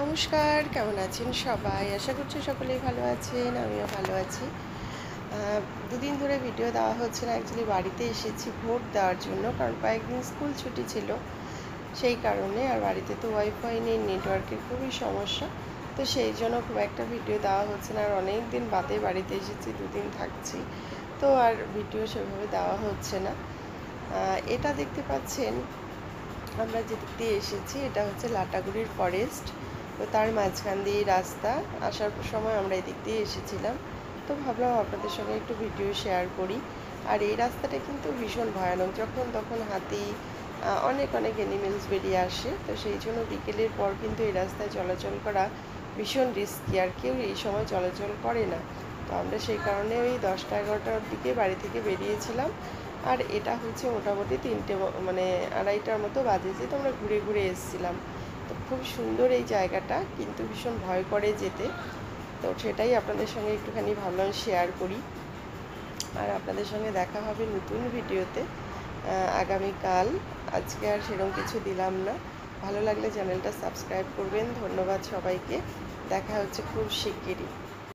নমস্কার, কেমন আছেন সবাই? আশা করছি সকলেই ভালো আছেন, আমিও ভালো আছি। দুদিন ধরে ভিডিও দেওয়া হচ্ছে না। অ্যাকচুয়ালি বাড়িতে এসেছি ভোট দেওয়ার জন্য, কারণ কয়েকদিন স্কুল ছুটি ছিল সেই কারণে। আর বাড়িতে তো ওয়াইফাই নেই, নেটওয়ার্কের খুবই সমস্যা। তো সেই জন্য খুব একটা ভিডিও দেওয়া হচ্ছে না। আর অনেক দিন বাদে বাড়িতে এসেছি, দুদিন থাকছি, তো আর ভিডিও সেভাবে দেওয়া হচ্ছে না। এটা দেখতে পাচ্ছেন, আমরা যেদিক দিয়ে এসেছি এটা হচ্ছে লাটাগুড়ির ফরেস্ট। তো তার মাঝখান দিয়ে রাস্তা, আসার সময় আমরা এদিক দিয়ে এসেছিলাম। তো ভাবলাম আপনাদের সঙ্গে একটু ভিডিও শেয়ার করি। আর এই রাস্তাটা কিন্তু ভীষণ ভয়ানক, যখন তখন হাতি, অনেক অনেক অ্যানিমেলস বেরিয়ে আসে। তো সেই জন্য বিকেলের পর কিন্তু এই রাস্তায় চলাচল করা ভীষণ রিস্কি, আর কেউ এই সময় চলাচল করে না। তো আমরা সেই কারণে ওই 10টা-11টার দিকে বাড়ি থেকে বেরিয়েছিলাম। আর এটা হচ্ছে মোটামুটি 3টে, মানে 2:30টার মতো বাজেছে। তো আমরা ঘুরে ঘুরে এসেছিলাম। তো খুব সুন্দর এই জায়গাটা, কিন্তু ভীষণ ভয় করে যেতে। তো সেটাই আপনাদের সঙ্গে একটুখানি ভাবলাম শেয়ার করি। আর আপনাদের সঙ্গে দেখা হবে নতুন ভিডিওতে আগামীকাল। আজকে আর সেরকম কিছু দিলাম না। ভালো লাগলে চ্যানেলটা সাবস্ক্রাইব করবেন। ধন্যবাদ সবাইকে। দেখা হচ্ছে খুব শিগগিরই।